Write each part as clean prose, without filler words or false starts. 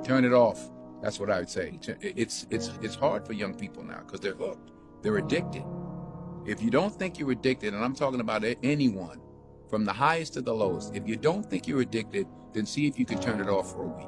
Turn it off. That's what I would say. It's hard for young people now because they're hooked. They're addicted. If you don't think you're addicted, and I'm talking about anyone, from the highest to the lowest, if you don't think you're addicted, then see if you can turn it off for a week.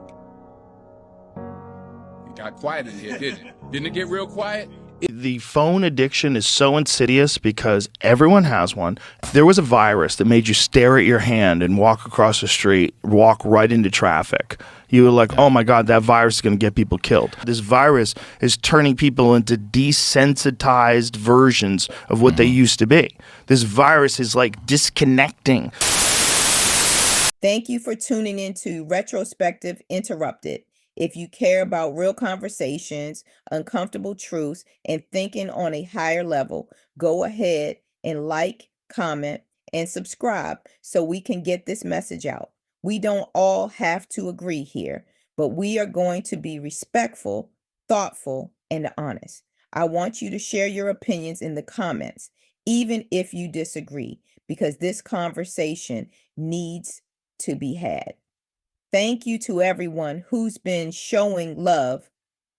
It got quiet in here, didn't it? Didn't it get real quiet? The phone addiction is so insidious because everyone has one. If there was a virus that made you stare at your hand and walk across the street, walk right into traffic, you were like, oh my God, that virus is going to get people killed. This virus is turning people into desensitized versions of what they used to be. This virus is like disconnecting. Thank you for tuning into Retrospective Interrupted. If you care about real conversations, uncomfortable truths, and thinking on a higher level, go ahead and like, comment, and subscribe so we can get this message out. We don't all have to agree here, but we are going to be respectful, thoughtful, and honest. I want you to share your opinions in the comments, even if you disagree, because this conversation needs to be had. Thank you to everyone who's been showing love,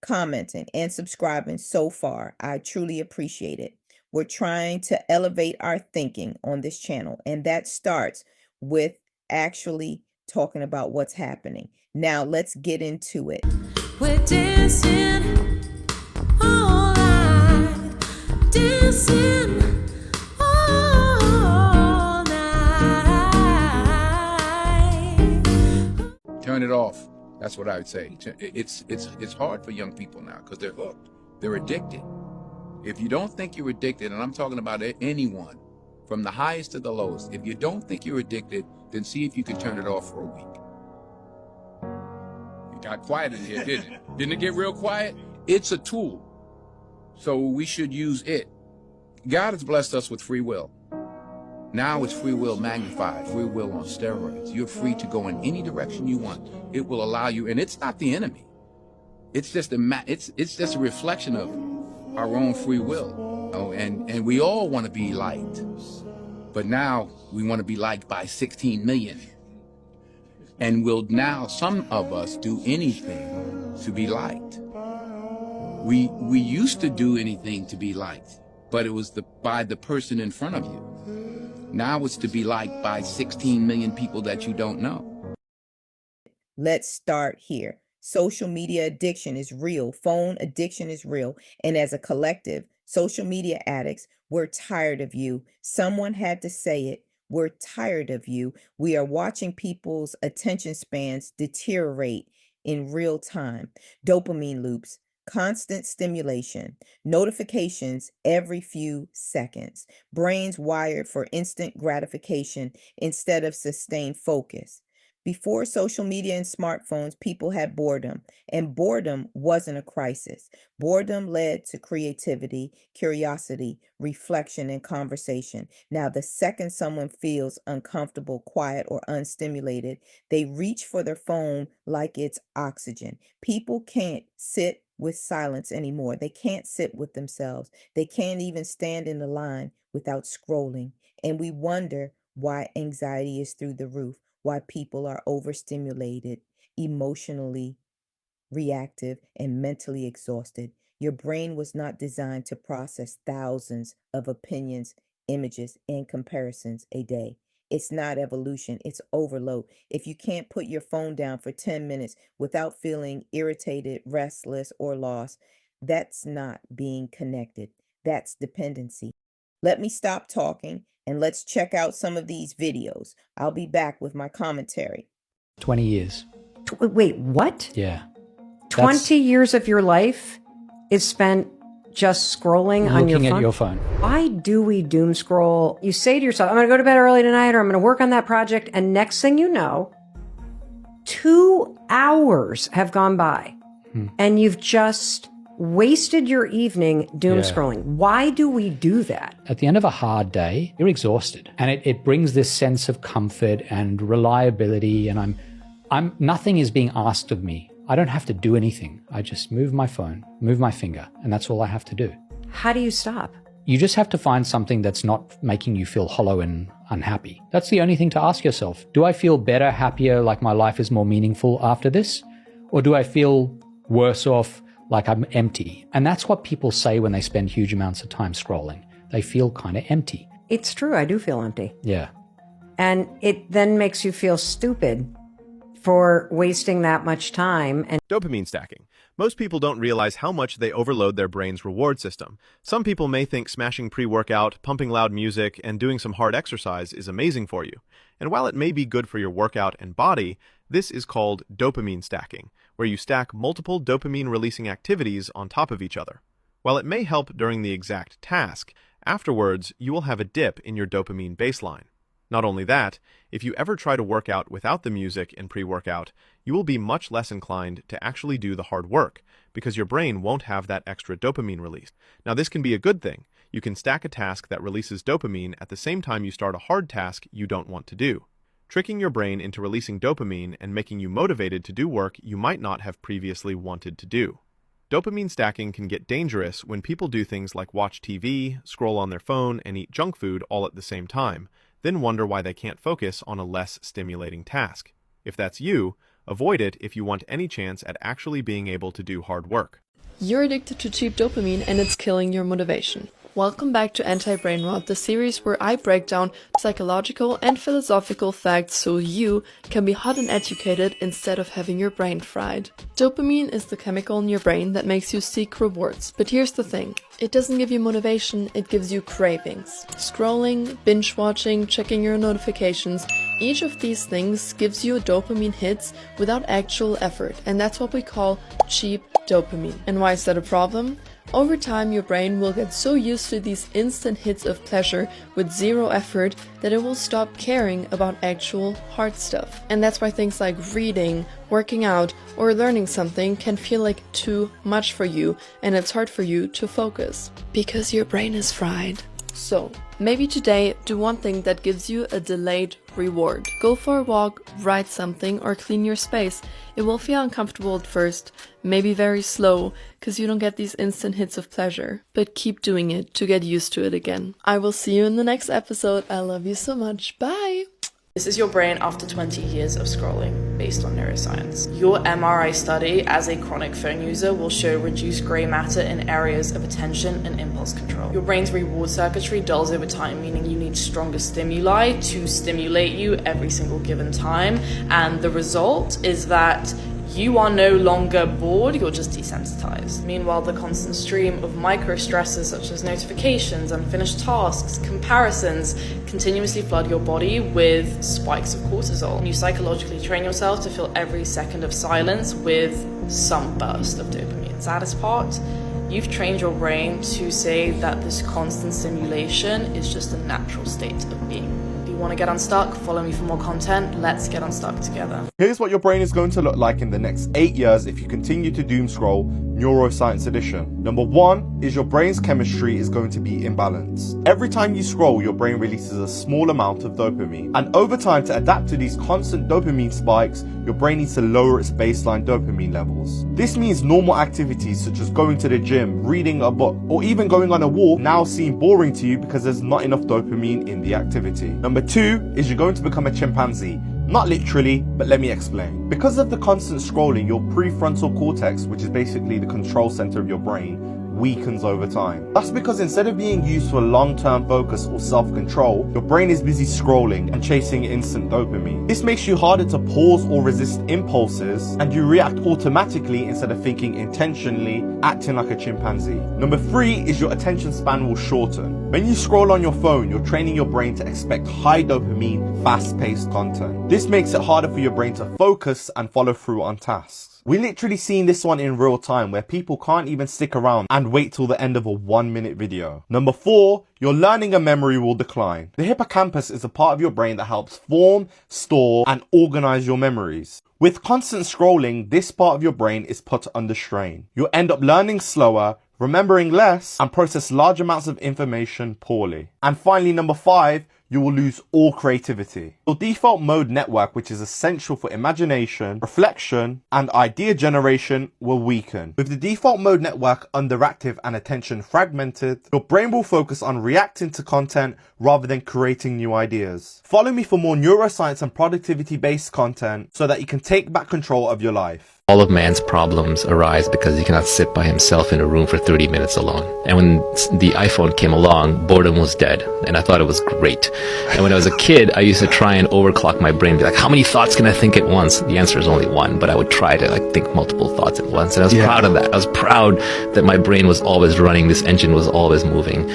commenting, and subscribing so far. I truly appreciate it. We're trying to elevate our thinking on this channel, and that starts with actually talking about what's happening. Now, let's get into it. We're dancing all night, dancing all night. Turn it off. That's what I would say. It's hard for young people now because they're hooked. They're addicted. If you don't think you're addicted, and I'm talking about anyone, from the highest to the lowest, if you don't think you're addicted, then see if you can turn it off for a week. It got quiet in here, didn't it? Didn't it get real quiet? It's a tool, so we should use it. God has blessed us with free will. Now it's free will magnified, free will on steroids. You're free to go in any direction you want. It will allow you, and it's not the enemy. It's just it's just a reflection of our own free will. And we all want to be liked. But now we want to be liked by 16 million. And will now some of us do anything to be liked? We used to do anything to be liked, but it was by the person in front of you. Now it's to be liked by 16 million people that you don't know. Let's start here. Social media addiction is real. Phone addiction is real. And as a collective, social media addicts, we're tired of you. Someone had to say it. We're tired of you. We are watching people's attention spans deteriorate in real time. Dopamine loops, constant stimulation, notifications every few seconds, brains wired for instant gratification instead of sustained focus. Before social media and smartphones, people had boredom, and boredom wasn't a crisis. Boredom led to creativity, curiosity, reflection, and conversation. Now, the second someone feels uncomfortable, quiet, or unstimulated, they reach for their phone like it's oxygen. People can't sit with silence anymore. They can't sit with themselves. They can't even stand in the line without scrolling. And we wonder why anxiety is through the roof, why people are overstimulated, emotionally reactive, and mentally exhausted. Your brain was not designed to process thousands of opinions, images, and comparisons a day. It's not evolution, it's overload. If you can't put your phone down for 10 minutes without feeling irritated, restless, or lost, that's not being connected. That's dependency. Let me stop talking and let's check out some of these videos. I'll be back with my commentary. 20 years. Wait, what? Yeah. 20 years of your life is spent just scrolling on your phone? Looking at your phone. Why do we doom scroll? You say to yourself, I'm going to go to bed early tonight, or I'm going to work on that project. And next thing you know, 2 hours have gone by and you've just wasted your evening doom scrolling. Why do we do that? At the end of a hard day, you're exhausted, and it brings this sense of comfort and reliability. And nothing is being asked of me. I don't have to do anything. I just move my phone, move my finger, and that's all I have to do. How do you stop? You just have to find something that's not making you feel hollow and unhappy. That's the only thing to ask yourself. Do I feel better, happier, like my life is more meaningful after this? Or do I feel worse off, like I'm empty? And that's what people say when they spend huge amounts of time scrolling. They feel kind of empty. It's true. I do feel empty. Yeah. And it then makes you feel stupid for wasting that much time. And Dopamine stacking. Most people don't realize how much they overload their brain's reward system. Some people may think smashing pre-workout, pumping loud music, and doing some hard exercise is amazing for you. And while it may be good for your workout and body, this is called dopamine stacking, where you stack multiple dopamine-releasing activities on top of each other. While it may help during the exact task, afterwards you will have a dip in your dopamine baseline. Not only that, if you ever try to work out without the music and pre-workout, you will be much less inclined to actually do the hard work, because your brain won't have that extra dopamine released. Now this can be a good thing. You can stack a task that releases dopamine at the same time you start a hard task you don't want to do, tricking your brain into releasing dopamine and making you motivated to do work you might not have previously wanted to do. Dopamine stacking can get dangerous when people do things like watch TV, scroll on their phone, and eat junk food all at the same time, then wonder why they can't focus on a less stimulating task. If that's you, avoid it if you want any chance at actually being able to do hard work. You're addicted to cheap dopamine and it's killing your motivation. Welcome back to Anti-Brain Rot, the series where I break down psychological and philosophical facts so you can be hot and educated instead of having your brain fried. Dopamine is the chemical in your brain that makes you seek rewards, but here's the thing. It doesn't give you motivation, it gives you cravings. Scrolling, binge watching, checking your notifications, each of these things gives you dopamine hits without actual effort, and that's what we call cheap dopamine. And why is that a problem? Over time, your brain will get so used to these instant hits of pleasure with zero effort that it will stop caring about actual hard stuff. And that's why things like reading, working out, or learning something can feel like too much for you, and it's hard for you to focus. Because your brain is fried. So, maybe today, do one thing that gives you a delayed reward. Go for a walk, write something, or clean your space. It will feel uncomfortable at first, maybe very slow, because you don't get these instant hits of pleasure. But keep doing it to get used to it again. I will see you in the next episode. I love you so much. Bye! This is your brain after 20 years of scrolling, based on neuroscience. Your MRI study as a chronic phone user will show reduced grey matter in areas of attention and impulse control. Your brain's reward circuitry dulls over time, meaning you need stronger stimuli to stimulate you every single given time. And the result is that you are no longer bored, you're just desensitized. Meanwhile, the constant stream of micro stresses such as notifications, unfinished tasks, comparisons continuously flood your body with spikes of cortisol. And you psychologically train yourself to fill every second of silence with some burst of dopamine. Saddest part, you've trained your brain to say that this constant stimulation is just a natural state of being. If you want to get unstuck, follow me for more content. Let's get unstuck together. Here's what your brain is going to look like in the next 8 years if you continue to doom scroll, neuroscience edition. Number 1 is your brain's chemistry is going to be imbalanced. Every time you scroll, your brain releases a small amount of dopamine. And over time, to adapt to these constant dopamine spikes, your brain needs to lower its baseline dopamine levels. This means normal activities such as going to the gym, reading a book, or even going on a walk now seem boring to you because there's not enough dopamine in the activity. Number 2 is you're going to become a chimpanzee. Not literally, but let me explain. Because of the constant scrolling, your prefrontal cortex, which is basically the control center of your brain, weakens over time. That's because instead of being used for long-term focus or self-control, your brain is busy scrolling and chasing instant dopamine. This makes you harder to pause or resist impulses, and you react automatically instead of thinking intentionally, acting like a chimpanzee. Number 3 is your attention span will shorten. When you scroll on your phone, you're training your brain to expect high dopamine, fast-paced content. This makes it harder for your brain to focus and follow through on tasks. We're literally seeing this one in real time where people can't even stick around and wait till the end of a 1-minute video. Number 4, your learning and memory will decline. The hippocampus is a part of your brain that helps form, store, and organize your memories. With constant scrolling, this part of your brain is put under strain. You'll end up learning slower, remembering less, and process large amounts of information poorly. And finally, number 5, you will lose all creativity. Your default mode network, which is essential for imagination, reflection, and idea generation, will weaken. With the default mode network underactive and attention fragmented, your brain will focus on reacting to content rather than creating new ideas. Follow me for more neuroscience and productivity-based content so that you can take back control of your life. All of man's problems arise because he cannot sit by himself in a room for 30 minutes alone. And when the iPhone came along, boredom was dead. And I thought it was great. And when I was a kid, I used to try and overclock my brain, be like, how many thoughts can I think at once? The answer is only one, but I would try to think multiple thoughts at once. And I was proud of that. I was proud that my brain was always running. This engine was always moving.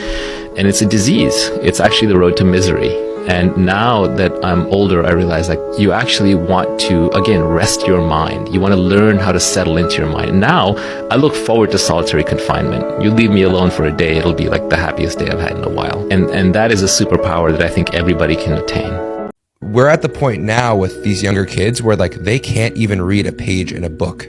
And it's a disease. It's actually the road to misery. And now that I'm older, I realize you actually want to, again, rest your mind. You want to learn how to settle into your mind. And now I look forward to solitary confinement. You leave me alone for a day, it'll be like the happiest day I've had in a while. And that is a superpower that I think everybody can attain. We're at the point now with these younger kids where they can't even read a page in a book.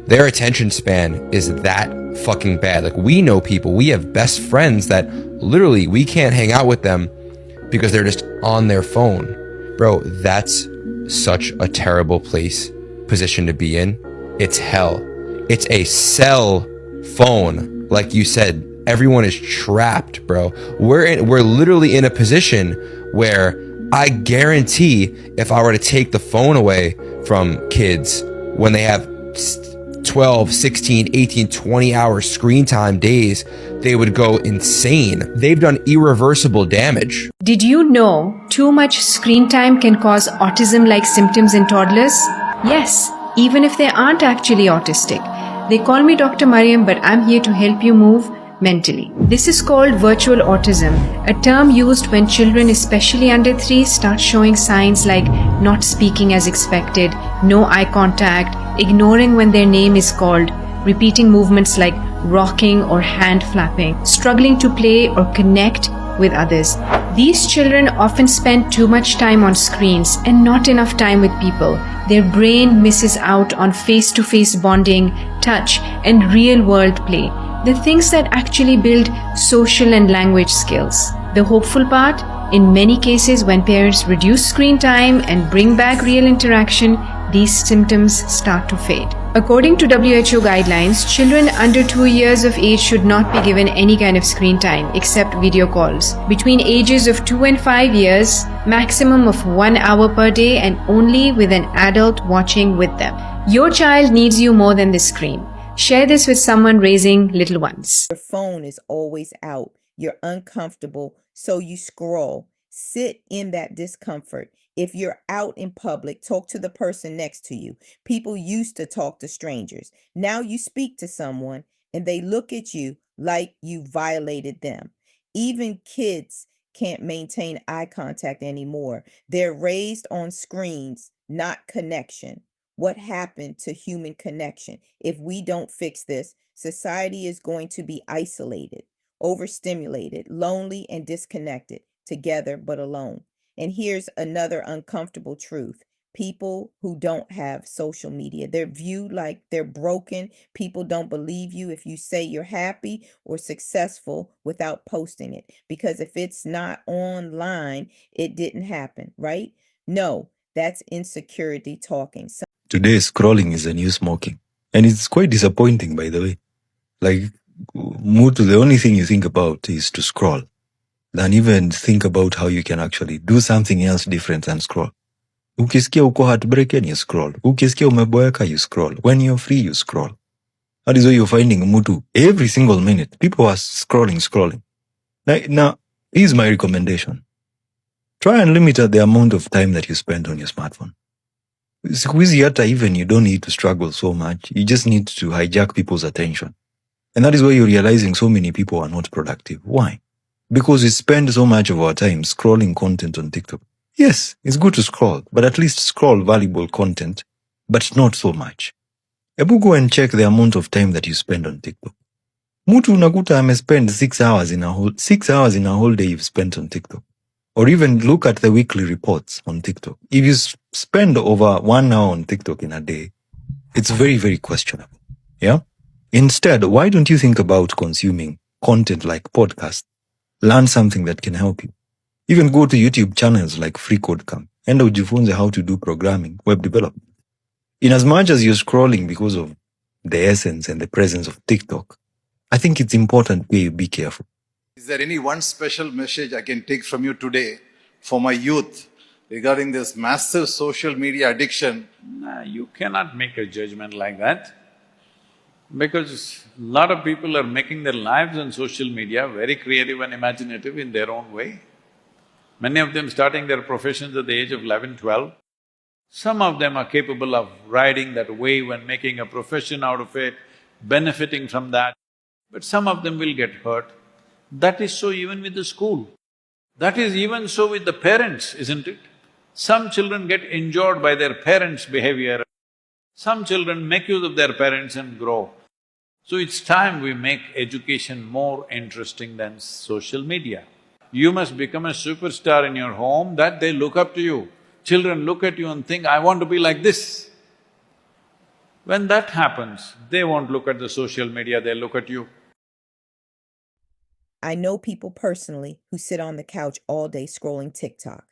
Their attention span is that fucking bad. We know people, we have best friends that literally we can't hang out with them because they're just on their phone. Bro, that's such a terrible position to be in. It's hell. It's a cell phone. Like you said, everyone is trapped, bro. We're literally in a position where I guarantee if I were to take the phone away from kids when they have 12, 16, 18, 20 hour screen time days, they would go insane. They've done irreversible damage. Did you know too much screen time can cause autism-like symptoms in toddlers? Yes, even if they aren't actually autistic. They call me Dr. Mariam, but I'm here to help you move mentally. This is called virtual autism, a term used when children, especially under 3, start showing signs like not speaking as expected, no eye contact, ignoring when their name is called, repeating movements like rocking or hand flapping, struggling to play or connect with others. These children often spend too much time on screens and not enough time with people. Their brain misses out on face-to-face bonding, touch, and real-world play, the things that actually build social and language skills. The hopeful part, in many cases when parents reduce screen time and bring back real interaction, these symptoms start to fade. According to WHO guidelines, children under 2 years of age should not be given any kind of screen time except video calls. Between ages of 2 and 5 years, maximum of 1 hour per day and only with an adult watching with them. Your child needs you more than the screen. Share this with someone raising little ones. Your phone is always out. You're uncomfortable, so you scroll. Sit in that discomfort. If you're out in public, talk to the person next to you. People used to talk to strangers. Now you speak to someone and they look at you like you violated them. Even kids can't maintain eye contact anymore. They're raised on screens, not connection. What happened to human connection? If we don't fix this, society is going to be isolated, overstimulated, lonely, and disconnected, together but alone. And here's another uncomfortable truth. People who don't have social media, they're viewed like they're broken. People don't believe you if you say you're happy or successful without posting it. Because if it's not online, it didn't happen, right? No, that's insecurity talking. Today, scrolling is the new smoking. And it's quite disappointing, by the way. The only thing you think about is to scroll. Than even think about how you can actually do something else different than scroll. Ukisikia uko heartbroken, you scroll. Ukisikia umeboeka, you scroll. When you're free, you scroll. That is why you're finding mutu every single minute. People are scrolling. Now, here's my recommendation. Try and limit the amount of time that you spend on your smartphone. Siku hizi hata even you don't need to struggle so much. You just need to hijack people's attention. And that is why you're realizing so many people are not productive. Why? Because we spend so much of our time scrolling content on TikTok. Yes, it's good to scroll, but at least scroll valuable content, but not so much. Ebu go and check the amount of time that you spend on TikTok. Mutu unakuta amespend 6 hours in a whole day you've spent on TikTok. Or even look at the weekly reports on TikTok. If you spend over 1 hour on TikTok in a day, it's very, very questionable. Yeah? Instead, why don't you think about consuming content like podcasts? Learn something that can help you. Even go to YouTube channels like Free Code Camp and ujifunze how to do programming, web development. In as much as you're scrolling because of the essence and the presence of TikTok, I think it's important you be careful. Is there any one special message I can take from you today for my youth regarding this massive social media addiction. Nah, you cannot make a judgment like that, because a lot of people are making their lives on social media very creative and imaginative in their own way. Many of them starting their professions at the age of 11, 12. Some of them are capable of riding that wave and making a profession out of it, benefiting from that. But some of them will get hurt. That is so even with the school. That is even so with the parents, isn't it? Some children get injured by their parents' behavior. Some children make use of their parents and grow. So it's time we make education more interesting than social media. You must become a superstar in your home that they look up to you. Children look at you and think, I want to be like this. When that happens, they won't look at the social media, they'll look at you. I know people personally who sit on the couch all day scrolling TikTok,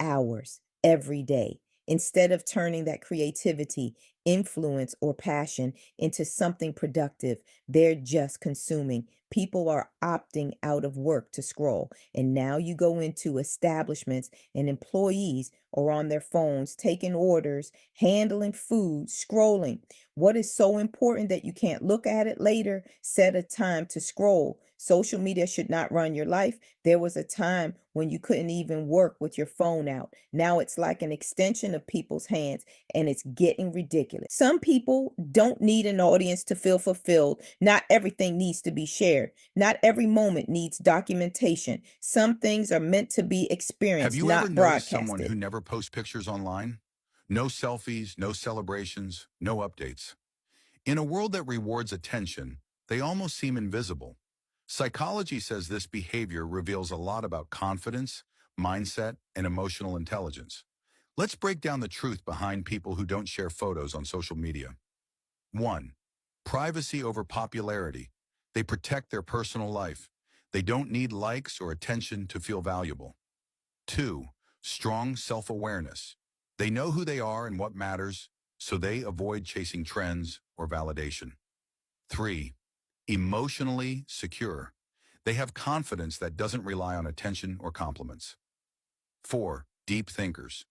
hours, every day, instead of turning that creativity, influence, or passion into something productive. They're just consuming. People are opting out of work to scroll. And now you go into establishments and employees are on their phones, taking orders, handling food, scrolling. What is so important that you can't look at it later? Set a time to scroll. Social media should not run your life. There was a time when you couldn't even work with your phone out. Now it's like an extension of people's hands, and it's getting ridiculous. Some people don't need an audience to feel fulfilled. Not everything needs to be shared. Not every moment needs documentation. Some things are meant to be experienced, Have you not ever noticed broadcasted. someone who never posts pictures online? No selfies, no celebrations, no updates. In a world that rewards attention, they almost seem invisible. Psychology says this behavior reveals a lot about confidence, mindset, and emotional intelligence. Let's break down the truth behind people who don't share photos on social media. 1. Privacy over popularity. They protect their personal life. They don't need likes or attention to feel valuable. 2. Strong self-awareness. They know who they are and what matters, so they avoid chasing trends or validation. 3. Emotionally secure. They have confidence that doesn't rely on attention or compliments. 4. Deep thinkers.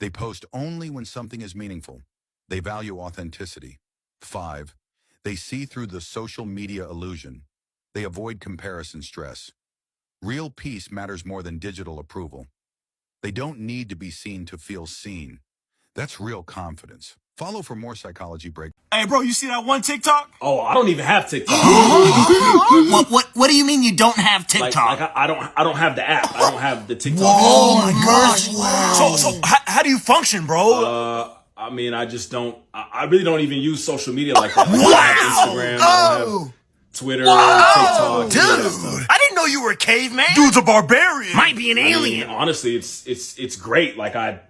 They post only when something is meaningful. They value authenticity. 5. They see through the social media illusion. They avoid comparison stress. Real peace matters more than digital approval. They don't need to be seen to feel seen. That's real confidence. Follow for more psychology break. Hey, bro, you see that one TikTok? Oh, I don't even have TikTok. What do you mean you don't have TikTok? Like I don't have the app. I don't have the TikTok. Oh my gosh! Wow. So how do you function, bro? I mean, I just don't. I really don't even use social media like that. Like, I don't have Instagram. I don't have Twitter, TikTok. Dude, I didn't know you were a caveman. Dude's a barbarian. Might be an alien. I mean, honestly, it's great. Like I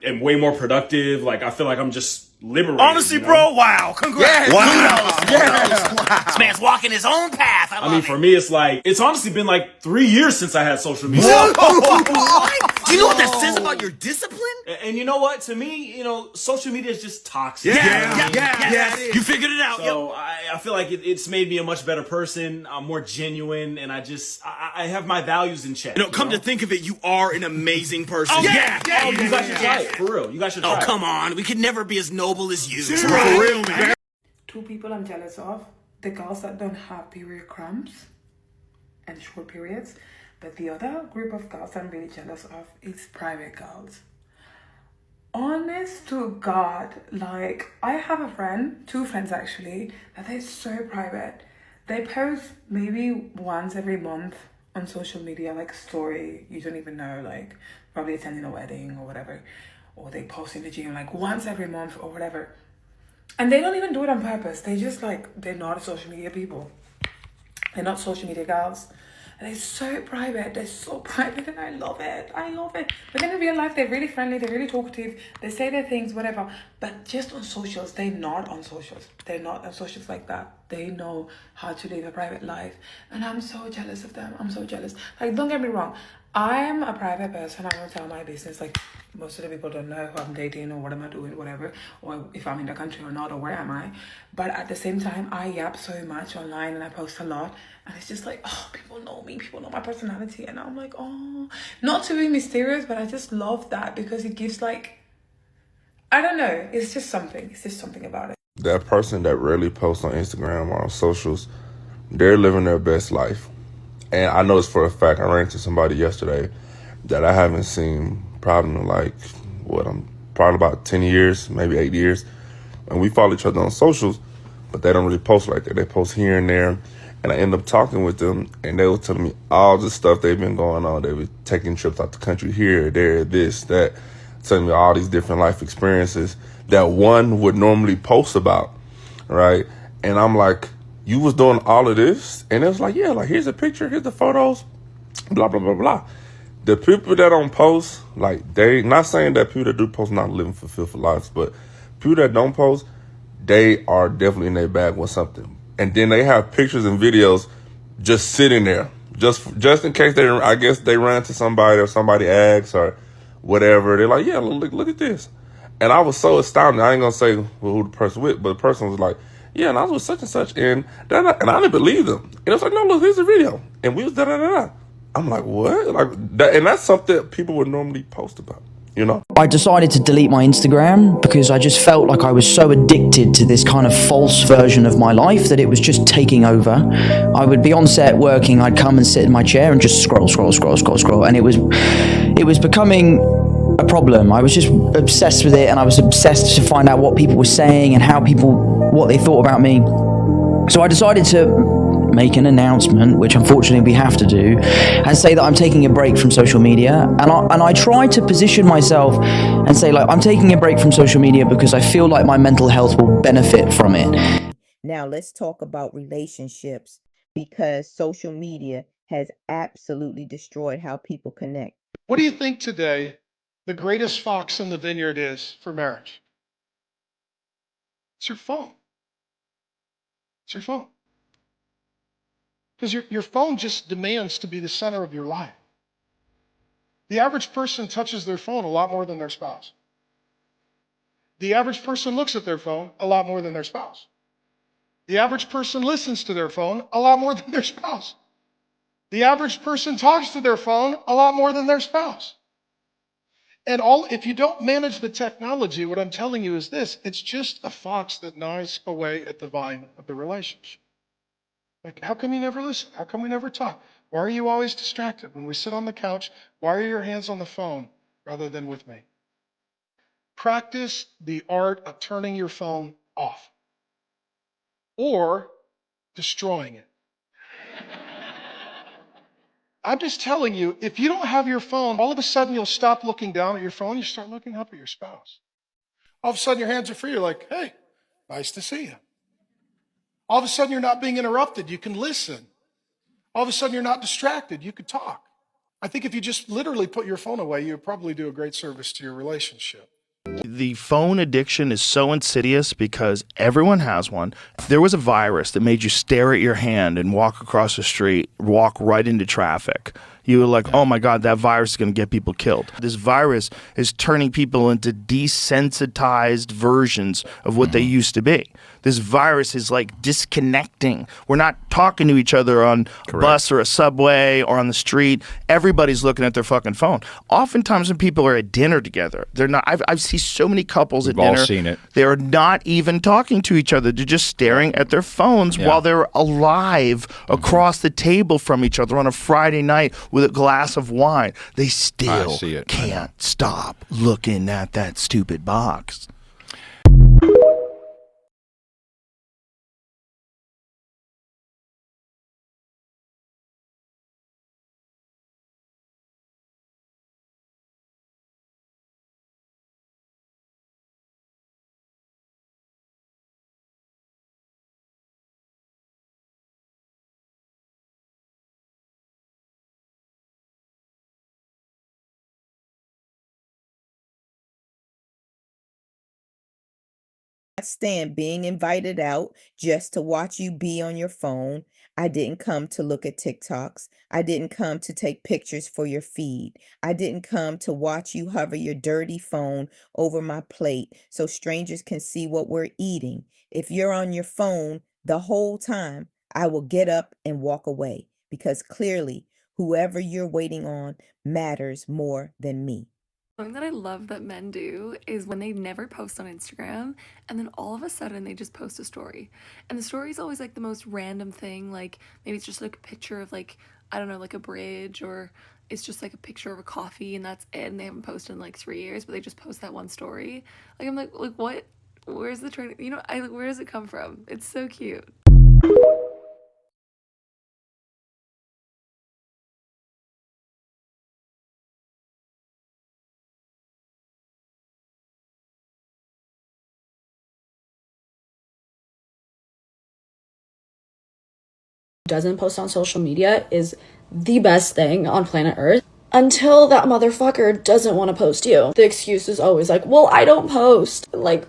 am way more productive. Like I feel like I'm just liberated. Honestly, bro, wow. Congrats. Yeah. Wow. Yeah. This man's walking his own path. I mean, for me, it's honestly been like 3 years since I had social media. Do you know what that says about your discipline? And you know what? To me, social media is just toxic. Yeah. You figured it out. So I feel like it's made me a much better person. I'm more genuine, and I have my values in check. Come to think of it, you are an amazing person. Oh, yeah. You guys should try it. For real. You guys should try it. Oh, come on. We could never be as noble as you. For real, man. Two people I'm jealous of. The girls that don't have period cramps and short periods. But the other group of girls I'm really jealous of is private girls. Honest to God, like, I have a friend, 2 friends actually, that they're so private. They post maybe once every month on social media, like story, you don't even know, like probably attending a wedding or whatever. Or they post in the gym like once every month or whatever. And they don't even do it on purpose. They just they're not social media people. They're not social media girls. And they're so private. They're so private and I love it. But then in real life, they're really friendly. They're really talkative. They say their things, whatever. But just on socials, they're not on socials. They're not on socials like that. They know how to live a private life. And I'm so jealous of them. I'm so jealous. Like, don't get me wrong. I'm a private person. I don't tell my business. Like, most of the people don't know who I'm dating or what am I doing, whatever, or if I'm in the country or not, or where am I. But at the same time, I yap so much online and I post a lot. And it's just like, oh, people know me, people know my personality. And I'm like, oh, not to be mysterious, but I just love that because it gives like, I don't know, it's just something. It's just something about it. That person that rarely posts on Instagram or on socials, they're living their best life. And I know this for a fact. I ran into somebody yesterday that I haven't seen probably in like, I'm probably about 10 years, maybe 8 years. And we follow each other on socials, but they don't really post like that. They post here and there. And I end up talking with them, and they were telling me all the stuff they've been going on. They were taking trips out the country here, there, this, that, telling me all these different life experiences that one would normally post about, right? And I'm like, you was doing all of this? And it was like, yeah, like here's a picture, here's the photos, blah, blah, blah, blah. The people that don't post, like they, not saying that people that do post not living fulfilled lives, but people that don't post, they are definitely in their bag with something. And then they have pictures and videos just sitting there, just in case I guess they run into somebody or somebody asks or whatever. They're like, yeah, look at this. And I was so astounded. I ain't gonna say who the person with, but the person was like, yeah, and I was with such and such, and I didn't believe them. And I was like, no, look, here's a video, and we was da da da da. I'm like, what? Like that, and that's something people would normally post about, you know? I decided to delete my Instagram because I just felt like I was so addicted to this kind of false version of my life that it was just taking over. I would be on set working, I'd come and sit in my chair and just scroll, and it was becoming a problem. I was just obsessed with it, and I was obsessed to find out what people were saying and what they thought about me. So I decided to make an announcement, which unfortunately we have to do, and say that I'm taking a break from social media. And I try to position myself and say, like, I'm taking a break from social media because I feel like my mental health will benefit from it. Now let's talk about relationships, because social media has absolutely destroyed how people connect. What do you think today the greatest fox in the vineyard is for marriage? It's your phone. It's your phone. Because your phone just demands to be the center of your life. The average person touches their phone a lot more than their spouse. The average person looks at their phone a lot more than their spouse. The average person listens to their phone a lot more than their spouse. The average person talks to their phone a lot more than their spouse. And if you don't manage the technology, what I'm telling you is this: it's just a fox that gnaws away at the vine of the relationship. Like, how come you never listen? How come we never talk? Why are you always distracted? When we sit on the couch, why are your hands on the phone rather than with me? Practice the art of turning your phone off or destroying it. I'm just telling you, if you don't have your phone, all of a sudden you'll stop looking down at your phone, you start looking up at your spouse. All of a sudden your hands are free, you're like, hey, nice to see you. All of a sudden you're not being interrupted, you can listen. All of a sudden you're not distracted, you could talk. I think if you just literally put your phone away, you'd probably do a great service to your relationship. The phone addiction is so insidious because everyone has one. If there was a virus that made you stare at your hand and walk across the street, walk right into traffic, you were like, oh my God, that virus is going to get people killed. This virus is turning people into desensitized versions of what they used to be. This virus is like disconnecting. We're not talking to each other on a bus or a subway or on the street. Everybody's looking at their fucking phone. Oftentimes when people are at dinner together, they're not. I've seen so many couples at dinner. We've all seen it. They're not even talking to each other. They're just staring at their phones while they're alive across the table from each other on a Friday night with a glass of wine. They still can't stop looking at that stupid box. stand being invited out just to watch you be on your phone. I didn't come to look at TikToks. I didn't come to take pictures for your feed. I didn't come to watch you hover your dirty phone over my plate so strangers can see what we're eating. If you're on your phone the whole time, I will get up and walk away because clearly whoever you're waiting on matters more than me. Something that I love that men do is when they never post on Instagram and then all of a sudden they just post a story. And the story is always like the most random thing. Like maybe it's just like a picture of like, I don't know, like a bridge, or it's just like a picture of a coffee and that's it. And they haven't posted in like 3 years, but they just post that one story. Like I'm like what? Where's the trend? You know, where does it come from? It's so cute. Doesn't post on social media is the best thing on planet Earth until that motherfucker doesn't want to post you. The excuse is always like, well, I don't post. Like,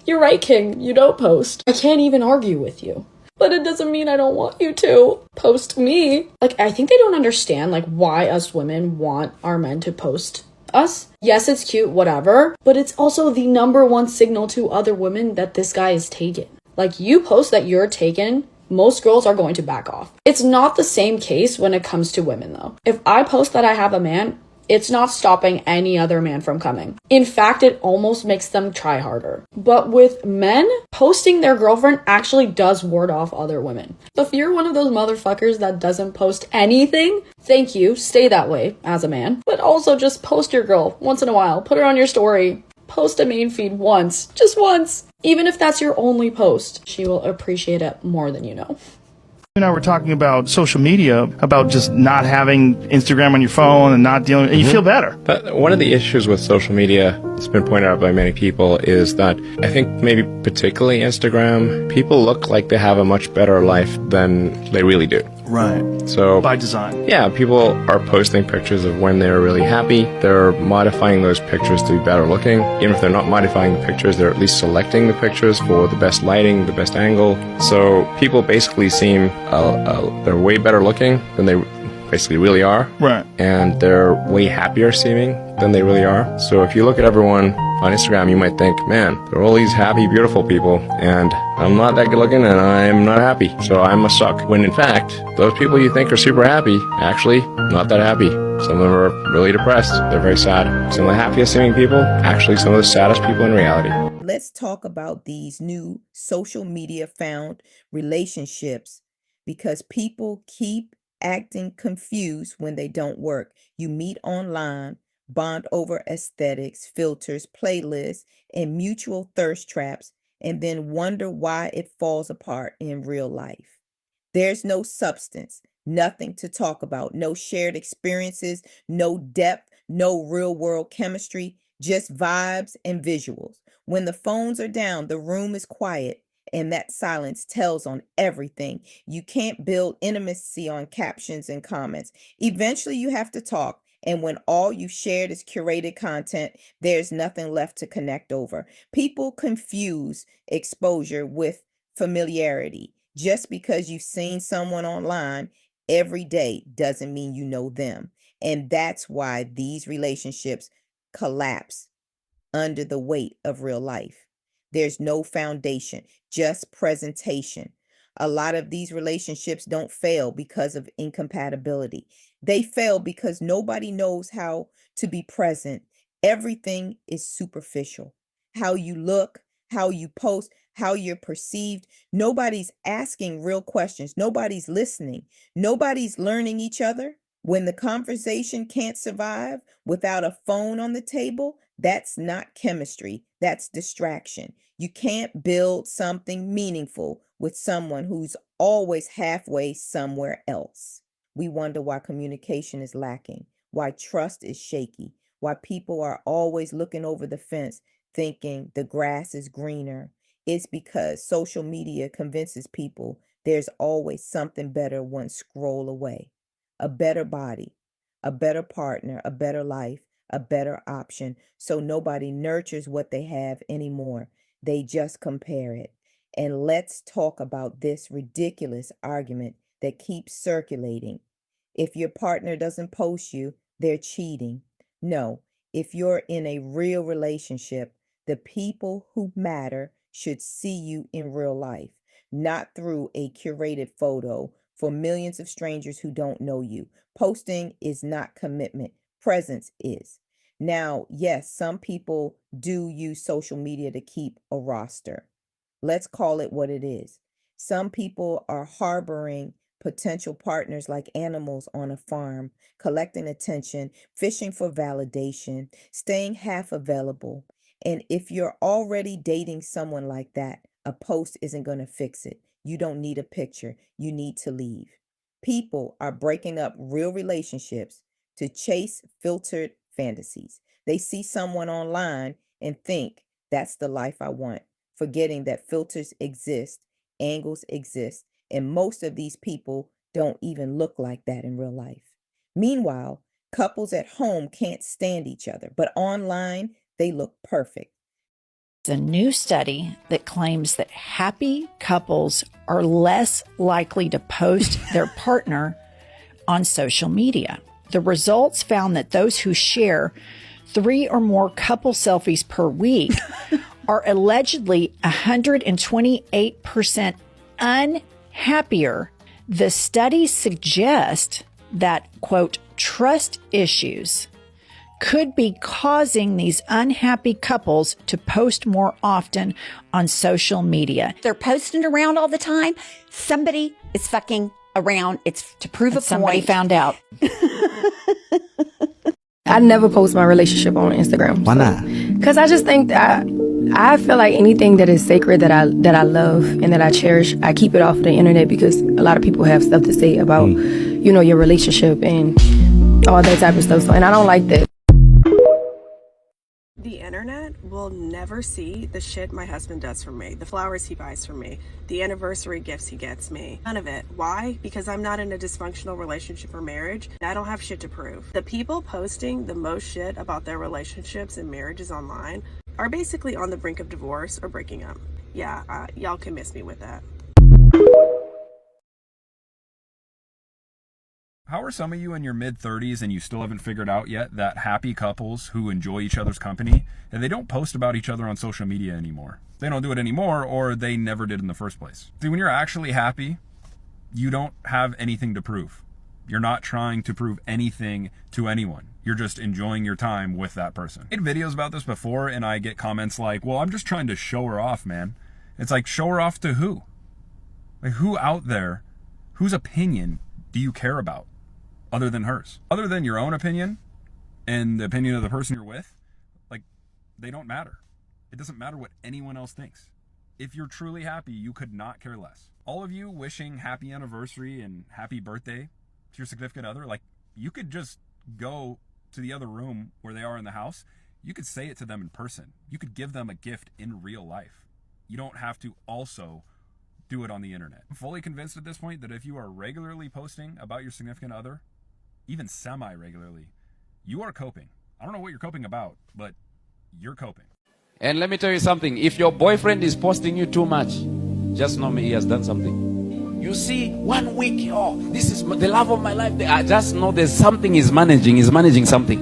you're right, King, you don't post. I can't even argue with you. But it doesn't mean I don't want you to post me. Like, I think they don't understand like why us women want our men to post us. Yes, it's cute, whatever, but it's also the number one signal to other women that this guy is taken. Like, you post that you're taken, most girls are going to back off. It's not the same case when it comes to women though. If I post that I have a man, it's not stopping any other man from coming. In fact, it almost makes them try harder. But with men, posting their girlfriend actually does ward off other women. If you're one of those motherfuckers that doesn't post anything, thank you, stay that way as a man. But also just post your girl once in a while, put her on your story. Post a main feed once, just once. Even if that's your only post, she will appreciate it more than you know. You and I were talking about social media, about just not having Instagram on your phone and not dealing, and you feel better. But one of the issues with social media that's been pointed out by many people is that I think maybe particularly Instagram, people look like they have a much better life than they really do. Right. So by design. Yeah, people are posting pictures of when they're really happy. They're modifying those pictures to be better looking. Even if they're not modifying the pictures, they're at least selecting the pictures for the best lighting, the best angle. So people basically seem they're way better looking than they basically really are. Right. And they're way happier seeming than they really are. So if you look at everyone on Instagram, you might think, man, there are all these happy, beautiful people, and I'm not that good looking and I'm not happy, so I must suck. When in fact, those people you think are super happy, actually not that happy. Some of them are really depressed. They're very sad. Some of the happiest seeming people, actually some of the saddest people in reality. Let's talk about these new social media found relationships, because people keep acting confused when they don't work. You meet online, bond over aesthetics, filters, playlists, and mutual thirst traps, and then wonder why it falls apart in real life. There's no substance, nothing to talk about, no shared experiences, no depth, no real world chemistry, just vibes and visuals. When the phones are down, the room is quiet, and that silence tells on everything. You can't build intimacy on captions and comments. Eventually, you have to talk. And when all you shared is curated content, there's nothing left to connect over. People confuse exposure with familiarity. Just because you've seen someone online every day doesn't mean you know them. And that's why these relationships collapse under the weight of real life. There's no foundation, just presentation. A lot of these relationships don't fail because of incompatibility. They fail because nobody knows how to be present. Everything is superficial. How you look, how you post, how you're perceived. Nobody's asking real questions. Nobody's listening. Nobody's learning each other. When the conversation can't survive without a phone on the table, that's not chemistry. That's distraction. You can't build something meaningful with someone who's always halfway somewhere else. We wonder why communication is lacking, why trust is shaky, why people are always looking over the fence thinking the grass is greener. It's because social media convinces people there's always something better one scroll away. A better body, a better partner, a better life, a better option. So nobody nurtures what they have anymore. They just compare it. And let's talk about this ridiculous argument that keeps circulating. If your partner doesn't post you, they're cheating. No, if you're in a real relationship, the people who matter should see you in real life, not through a curated photo for millions of strangers who don't know you. Posting is not commitment, presence is. Now, yes, some people do use social media to keep a roster. Let's call it what it is. Some people are harboring potential partners like animals on a farm, collecting attention, fishing for validation, staying half available. And if you're already dating someone like that, a post isn't going to fix it. You don't need a picture. You need to leave. People are breaking up real relationships to chase filtered fantasies. They see someone online and think that's the life I want, forgetting that filters exist, angles exist, and most of these people don't even look like that in real life. Meanwhile, couples at home can't stand each other, but online, they look perfect. A new study that claims that happy couples are less likely to post their partner on social media. The results found that those who share 3 or more couple selfies per week are allegedly 128% unhappier. The study suggests that, quote, trust issues could be causing these unhappy couples to post more often on social media. They're posting around all the time. Somebody is fucking around. It's to prove a point. Somebody found out. I never post my relationship on Instagram. Why not? Because I just think that I feel like anything that is sacred that I love and that I cherish, I keep it off the internet because a lot of people have stuff to say about, you know, your relationship and all that type of stuff. So, and I don't like that. The internet will never see the shit my husband does for me, the flowers he buys for me, the anniversary gifts he gets me. None of it. Why? Because I'm not in a dysfunctional relationship or marriage. I don't have shit to prove. The people posting the most shit about their relationships and marriages online are basically on the brink of divorce or breaking up. Yeah, y'all can miss me with that. How are some of you in your mid-30s and you still haven't figured out yet that happy couples who enjoy each other's company, and they don't post about each other on social media anymore? They don't do it anymore, or they never did in the first place. See, when you're actually happy, you don't have anything to prove. You're not trying to prove anything to anyone. You're just enjoying your time with that person. I made videos about this before, and I get comments like, well, I'm just trying to show her off, man. It's like, show her off to who? Like, who out there, whose opinion do you care about? Other than hers, other than your own opinion and the opinion of the person you're with, like, they don't matter. It doesn't matter what anyone else thinks. If you're truly happy, you could not care less. All of you wishing happy anniversary and happy birthday to your significant other, like, you could just go to the other room where they are in the house. You could say it to them in person. You could give them a gift in real life. You don't have to also do it on the internet. I'm fully convinced at this point that if you are regularly posting about your significant other, even semi-regularly, you are coping. I don't know what you're coping about, but you're coping. And let me tell you something. If your boyfriend is posting you too much, just know me, he has done something. You see, 1 week, oh, this is the love of my life. I just know there's something he's managing something.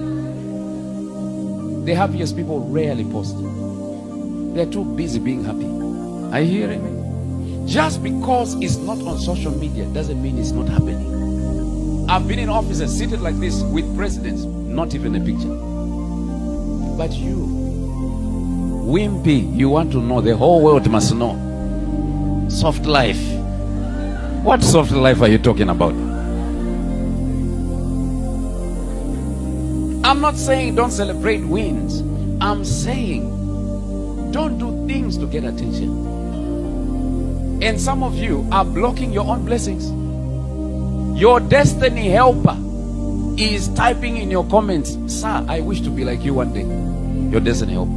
The happiest people rarely post. They're too busy being happy. Are you hearing me? Just because it's not on social media doesn't mean it's not happening. I've been in offices seated like this with presidents, not even a picture. But you, wimpy, you want to know, the whole world must know. Soft life. What soft life are you talking about? I'm not saying don't celebrate wins. I'm saying don't do things to get attention. And some of you are blocking your own blessings. Your destiny helper is typing in your comments, sir, I wish to be like you one day. Your destiny helper.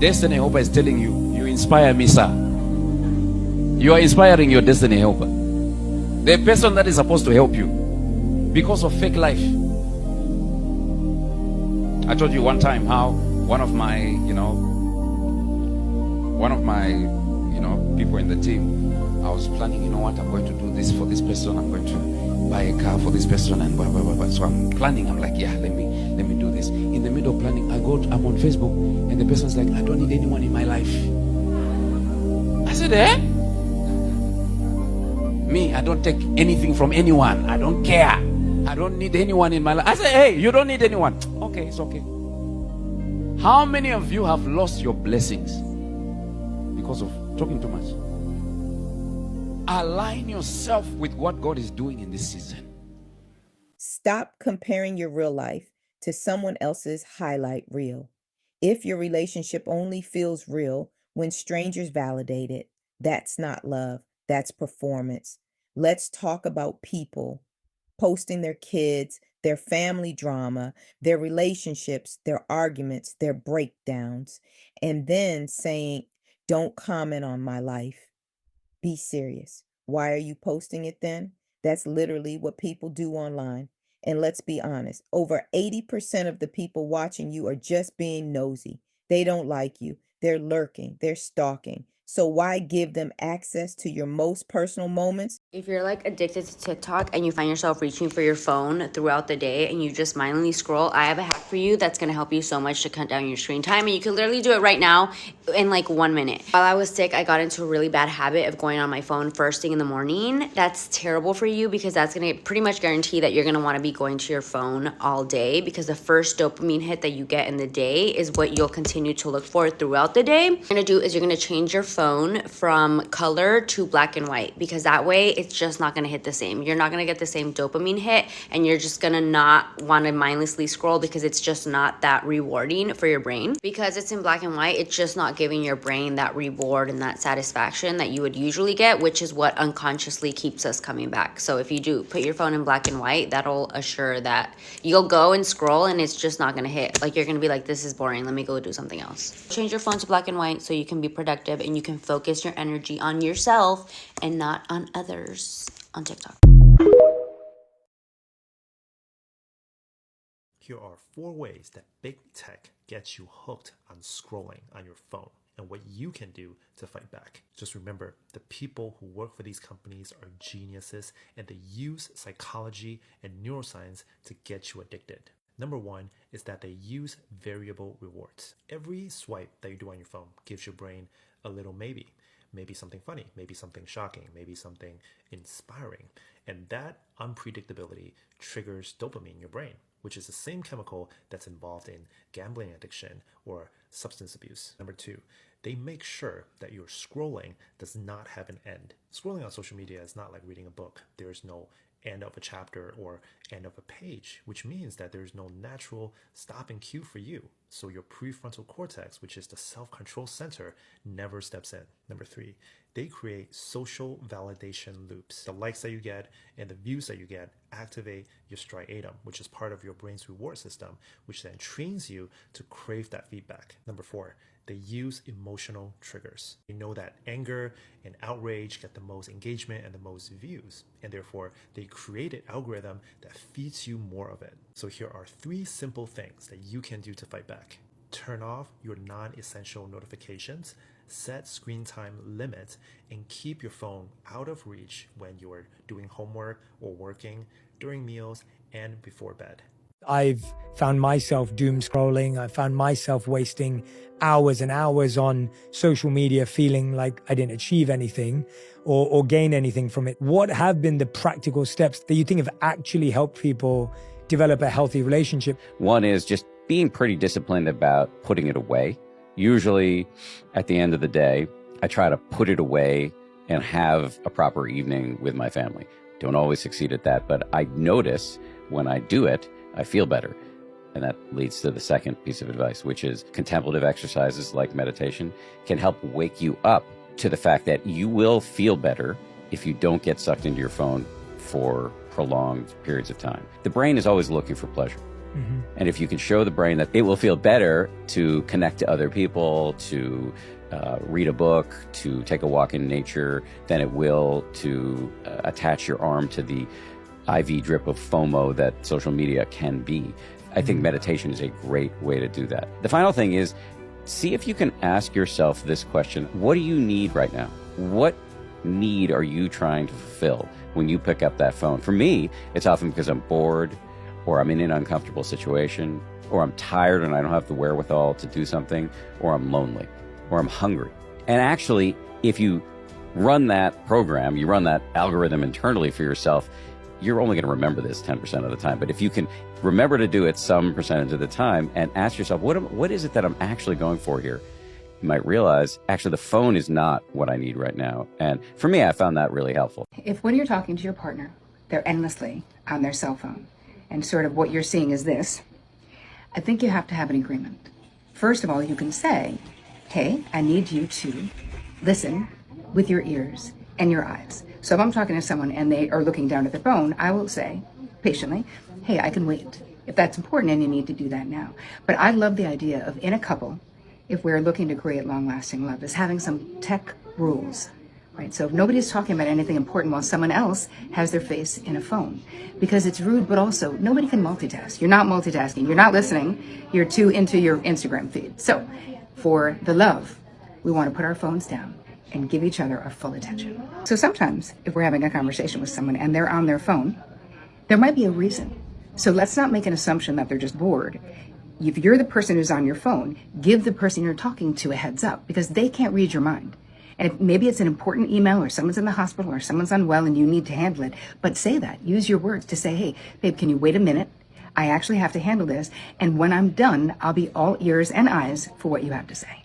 Destiny helper is telling you, you inspire me, sir. You are inspiring your destiny helper. The person that is supposed to help you because of fake life. I told you one time how one of my, one of my, people in the team, I was planning, you know what, I'm going to do this for this person, I'm going to buy a car for this person, and blah, blah, blah, blah. So I'm planning, I'm like, yeah, let me do this. In the middle of planning, I'm on Facebook, and the person's like, I don't need anyone in my life. I said, Me, I don't take anything from anyone. I don't care. I don't need anyone in my life. I said, hey, you don't need anyone. Okay, it's okay. How many of you have lost your blessings because of talking too much? Align yourself with what God is doing in this season. Stop comparing your real life to someone else's highlight reel. If your relationship only feels real when strangers validate it, that's not love, that's performance. Let's talk about people posting their kids, their family drama, their relationships, their arguments, their breakdowns, and then saying, don't comment on my life. Be serious. Why are you posting it then? That's literally what people do online. And let's be honest, over 80% of the people watching you are just being nosy. They don't like you. They're lurking. They're stalking. So why give them access to your most personal moments? If you're like addicted to TikTok and you find yourself reaching for your phone throughout the day and you just mindlessly scroll, I have a hack for you that's going to help you so much to cut down your screen time. And you can literally do it right now in like 1 minute. While I was sick, I got into a really bad habit of going on my phone first thing in the morning. That's terrible for you because that's going to pretty much guarantee that you're going to want to be going to your phone all day, because the first dopamine hit that you get in the day is what you'll continue to look for throughout the day. What you're going to do is you're going to change your phone from color to black and white, because that way it's just not going to hit the same. You're not going to get the same dopamine hit, and you're just going to not want to mindlessly scroll because it's just not that rewarding for your brain. Because it's in black and white, it's just not giving your brain that reward and that satisfaction that you would usually get, which is what unconsciously keeps us coming back. So if you do put your phone in black and white, that'll assure that you'll go and scroll and it's just not going to hit. Like, you're going to be like, this is boring, let me go do something else. Change your phone to black and white so you can be productive and you can focus your energy on yourself and not on others on TikTok. Here are 4 ways that big tech gets you hooked on scrolling on your phone and what you can do to fight back. Just remember, the people who work for these companies are geniuses, and they use psychology and neuroscience to get you addicted. Number 1 is that they use variable rewards. Every swipe that you do on your phone gives your brain a little maybe. Maybe something funny, maybe something shocking, maybe something inspiring. And that unpredictability triggers dopamine in your brain, which is the same chemical that's involved in gambling addiction or substance abuse. Number 2, they make sure that your scrolling does not have an end. Scrolling on social media is not like reading a book. There's no end of a chapter or end of a page, which means that there's no natural stopping cue for you. So your prefrontal cortex, which is the self-control center, never steps in. Number 3, they create social validation loops. The likes that you get and the views that you get activate your striatum, which is part of your brain's reward system, which then trains you to crave that feedback. Number 4, they use emotional triggers. They know that anger and outrage get the most engagement and the most views, and therefore they create an algorithm that feeds you more of it. So here are 3 simple things that you can do to fight back. Turn off your non-essential notifications, set screen time limits, and keep your phone out of reach when you're doing homework or working, during meals, and before bed. I've found myself doom scrolling. I found myself wasting hours and hours on social media, feeling like I didn't achieve anything or gain anything from it. What have been the practical steps that you think have actually helped people develop a healthy relationship? One is just being pretty disciplined about putting it away. Usually at the end of the day, I try to put it away and have a proper evening with my family. Don't always succeed at that, but I notice when I do it, I feel better. And that leads to the second piece of advice, which is contemplative exercises like meditation can help wake you up to the fact that you will feel better if you don't get sucked into your phone for prolonged periods of time. The brain is always looking for pleasure. Mm-hmm. And if you can show the brain that it will feel better to connect to other people, to read a book, to take a walk in nature, than it will to attach your arm to the IV drip of FOMO that social media can be. I think meditation is a great way to do that. The final thing is see if you can ask yourself this question. What do you need right now? What need are you trying to fulfill when you pick up that phone? For me, it's often because I'm bored, or I'm in an uncomfortable situation, or I'm tired and I don't have the wherewithal to do something, or I'm lonely, or I'm hungry. And actually, if you run that program, you run that algorithm internally for yourself, you're only going to remember this 10% of the time. But if you can remember to do it some percentage of the time and ask yourself, what is it that I'm actually going for here? You might realize, actually, the phone is not what I need right now. And for me, I found that really helpful. If when you're talking to your partner, they're endlessly on their cell phone, and sort of what you're seeing is this, I think you have to have an agreement. First of all, you can say, hey, I need you to listen with your ears and your eyes. So if I'm talking to someone and they are looking down at their phone, I will say patiently, hey, I can wait. If that's important and you need to do that now. But I love the idea of, in a couple, if we're looking to create long-lasting love, is having some tech rules, right? So if nobody's talking about anything important while someone else has their face in a phone, because it's rude, but also nobody can multitask. You're not multitasking. You're not listening. You're too into your Instagram feed. So for the love, we want to put our phones down and give each other our full attention. So sometimes if we're having a conversation with someone and they're on their phone, there might be a reason. So let's not make an assumption that they're just bored. If you're the person who's on your phone, give the person you're talking to a heads up, because they can't read your mind. And if maybe it's an important email, or someone's in the hospital, or someone's unwell and you need to handle it, but say that. Use your words to say, hey, babe, can you wait a minute? I actually have to handle this. And when I'm done, I'll be all ears and eyes for what you have to say.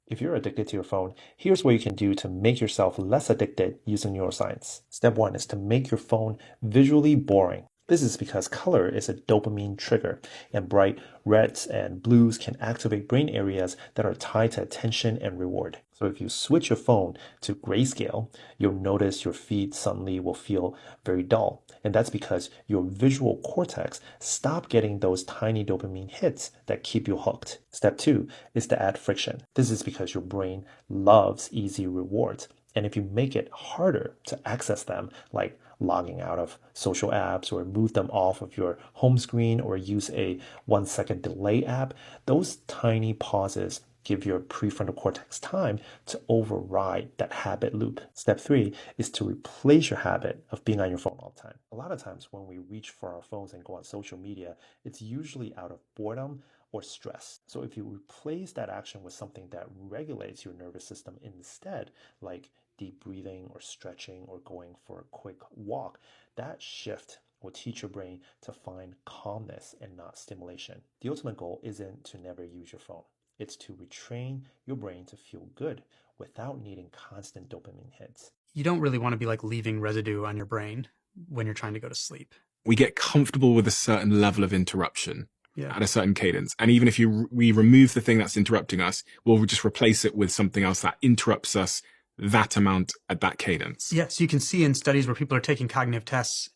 If you're addicted to your phone, here's what you can do to make yourself less addicted using neuroscience. Step 1 is to make your phone visually boring. This is because color is a dopamine trigger, and bright reds and blues can activate brain areas that are tied to attention and reward. So if you switch your phone to grayscale, you'll notice your feed suddenly will feel very dull. And that's because your visual cortex stopped getting those tiny dopamine hits that keep you hooked. Step 2 is to add friction. This is because your brain loves easy rewards. And if you make it harder to access them, like logging out of social apps or move them off of your home screen or use a 1-second delay app, those tiny pauses give your prefrontal cortex time to override that habit loop. Step 3 is to replace your habit of being on your phone all the time. A lot of times when we reach for our phones and go on social media, it's usually out of boredom or stress. So if you replace that action with something that regulates your nervous system instead, like deep breathing or stretching or going for a quick walk, that shift will teach your brain to find calmness and not stimulation. The ultimate goal isn't to never use your phone. It's to retrain your brain to feel good without needing constant dopamine hits. You don't really want to be like leaving residue on your brain when you're trying to go to sleep. We get comfortable with a certain level of interruption. Yeah. At a certain cadence. And even if we remove the thing that's interrupting us, we'll just replace it with something else that interrupts us that amount at that cadence. Yes, you can see in studies where people are taking cognitive tests,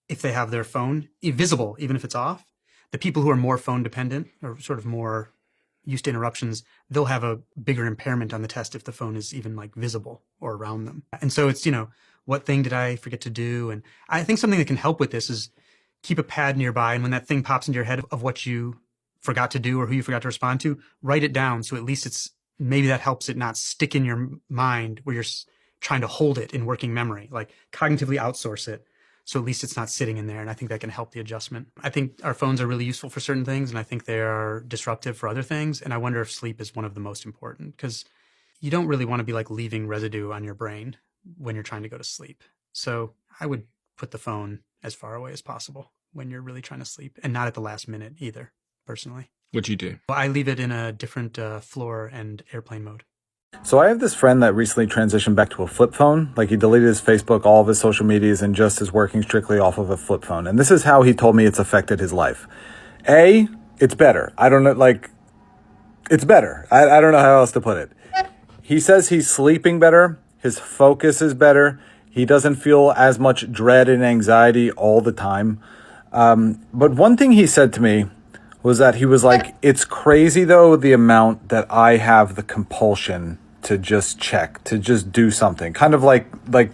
if they have their phone visible, even if it's off, the people who are more phone dependent or sort of more used to interruptions, they'll have a bigger impairment on the test if the phone is even like visible or around them. And so it's, what thing did I forget to do? And I think something that can help with this is keep a pad nearby. And when that thing pops into your head of what you forgot to do or who you forgot to respond to, write it down. So at least maybe that helps it not stick in your mind where you're trying to hold it in working memory, like cognitively outsource it. So at least it's not sitting in there. And I think that can help the adjustment. I think our phones are really useful for certain things, and I think they are disruptive for other things. And I wonder if sleep is one of the most important, because you don't really want to be like leaving residue on your brain when you're trying to go to sleep. So I would put the phone as far away as possible when you're really trying to sleep, and not at the last minute either, personally. What do you do? Well, I leave it in a different floor and airplane mode. So I have this friend that recently transitioned back to a flip phone. Like, he deleted his Facebook, all of his social medias, and just is working strictly off of a flip phone. And this is how he told me it's affected his life. A, it's better. I don't know, it's better. I don't know how else to put it. He says he's sleeping better. His focus is better. He doesn't feel as much dread and anxiety all the time. But one thing he said to me was that he was like, it's crazy though, the amount that I have the compulsion to just check, to just do something. Kind of like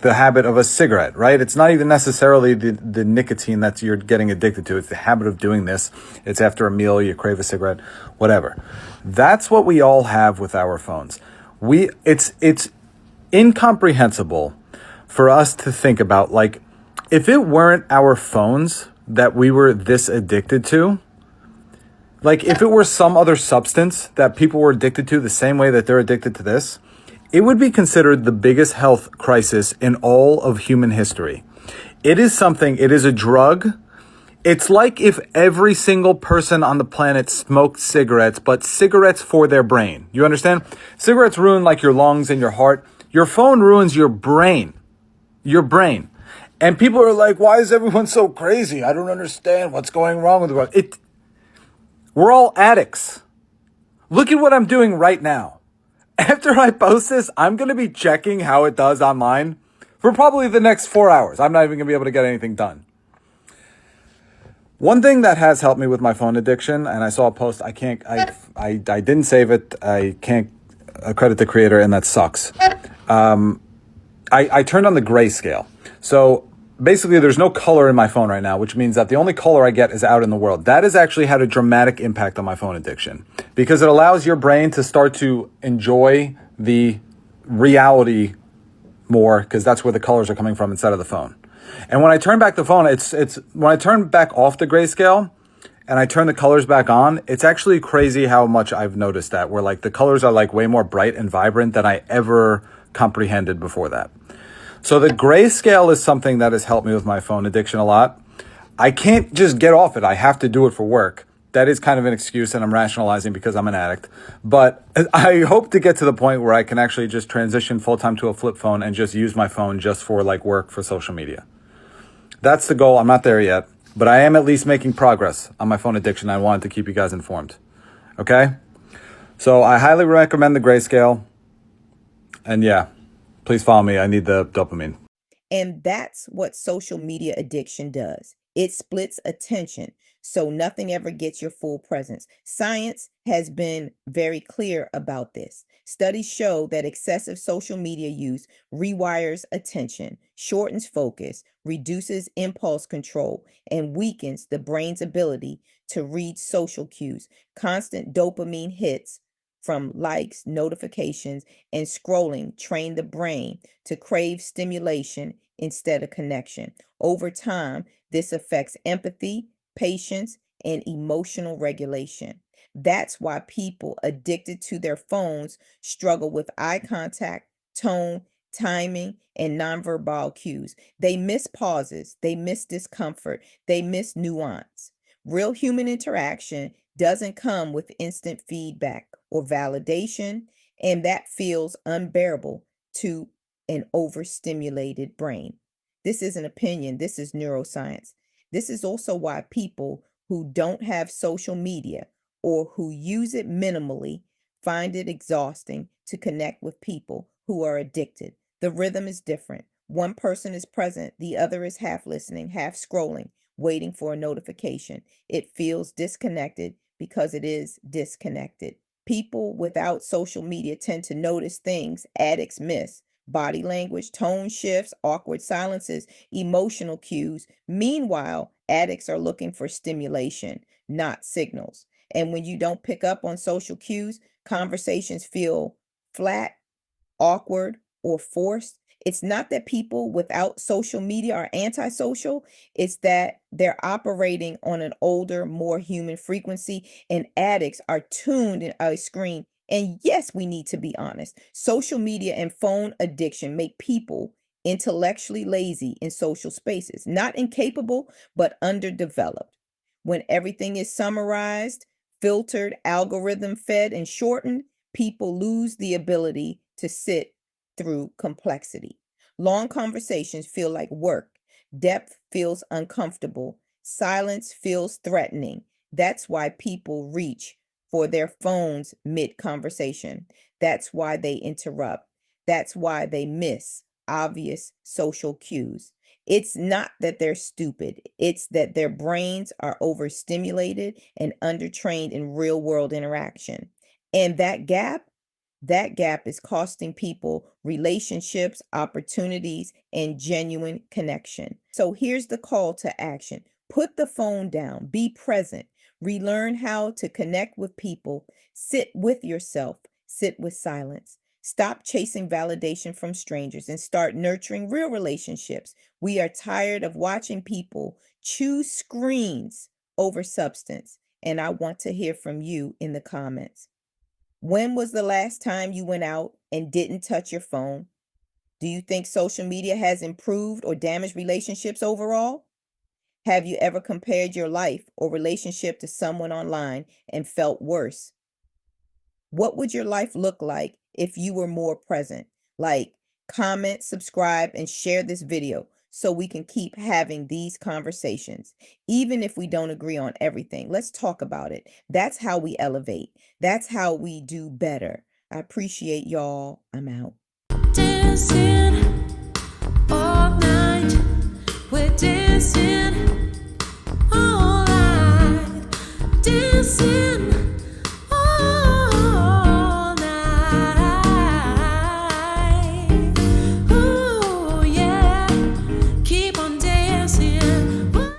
the habit of a cigarette, right? It's not even necessarily the nicotine that you're getting addicted to. It's the habit of doing this. It's after a meal, you crave a cigarette, whatever. That's what we all have with our phones. It's incomprehensible for us to think about, like, if it weren't our phones that we were this addicted to, like if it were some other substance that people were addicted to the same way that they're addicted to this, it would be considered the biggest health crisis in all of human history. It is a drug. It's like if every single person on the planet smoked cigarettes, but cigarettes for their brain. You understand? Cigarettes ruin like your lungs and your heart. Your phone ruins your brain. Your brain. And people are like, why is everyone so crazy? I don't understand what's going wrong with the world. We're all addicts. Look at what I'm doing right now. After I post this, I'm going to be checking how it does online for probably the next 4 hours. I'm not even going to be able to get anything done. One thing that has helped me with my phone addiction, and I saw a post, I didn't save it. I can't credit the creator, and that sucks. I turned on the grayscale. So basically, there's no color in my phone right now, which means that the only color I get is out in the world. That has actually had a dramatic impact on my phone addiction because it allows your brain to start to enjoy the reality more because that's where the colors are coming from instead of the phone. And when I turn back the phone, it's when I turn back off the grayscale and I turn the colors back on, it's actually crazy how much I've noticed that, where like the colors are like way more bright and vibrant than I ever comprehended before that. So the grayscale is something that has helped me with my phone addiction a lot. I can't just get off it. I have to do it for work. That is kind of an excuse, and I'm rationalizing because I'm an addict. But I hope to get to the point where I can actually just transition full-time to a flip phone and just use my phone just for like work for social media. That's the goal. I'm not there yet, but I am at least making progress on my phone addiction. I wanted to keep you guys informed. Okay? So I highly recommend the grayscale. And yeah, please follow me. I need the dopamine. And that's what social media addiction does. It splits attention, so nothing ever gets your full presence. Science has been very clear about this. Studies show that excessive social media use rewires attention, shortens focus, reduces impulse control, and weakens the brain's ability to read social cues. Constant dopamine hits from likes, notifications, and scrolling train the brain to crave stimulation instead of connection. Over time, this affects empathy, patience, and emotional regulation. That's why people addicted to their phones struggle with eye contact, tone, timing, and nonverbal cues. They miss pauses, they miss discomfort, they miss nuance. Real human interaction doesn't come with instant feedback or validation, and that feels unbearable to an overstimulated brain. This is an opinion, this is neuroscience. This is also why people who don't have social media or who use it minimally find it exhausting to connect with people who are addicted. The rhythm is different. One person is present, the other is half listening, half scrolling, waiting for a notification. It feels disconnected because it is disconnected. People without social media tend to notice things addicts miss: body language, tone shifts, awkward silences, emotional cues. Meanwhile, addicts are looking for stimulation, not signals. And when you don't pick up on social cues, conversations feel flat, awkward, or forced. It's not that people without social media are antisocial, it's that they're operating on an older, more human frequency, and addicts are tuned in a screen. And yes, we need to be honest. Social media and phone addiction make people intellectually lazy in social spaces, not incapable, but underdeveloped. When everything is summarized, filtered, algorithm fed, and shortened, people lose the ability to sit through complexity. Long conversations feel like work. Depth feels uncomfortable. Silence feels threatening. That's why people reach for their phones mid conversation. That's why they interrupt. That's why they miss obvious social cues. It's not that they're stupid, it's that their brains are overstimulated and undertrained in real world interaction. And that gap, That gap is costing people relationships, opportunities, and genuine connection. So here's the call to action. Put the phone down, be present, relearn how to connect with people, sit with yourself, sit with silence. Stop chasing validation from strangers and start nurturing real relationships. We are tired of watching people choose screens over substance, and I want to hear from you in the comments. When was the last time you went out and didn't touch your phone? Do you think social media has improved or damaged relationships overall? Have you ever compared your life or relationship to someone online and felt worse? What would your life look like if you were more present? Like, comment, subscribe, and share this video so we can keep having these conversations. Even if we don't agree on everything, let's talk about it. That's how we elevate. That's how we do better. I appreciate y'all. I'm out. Dancing all night, we're dancing.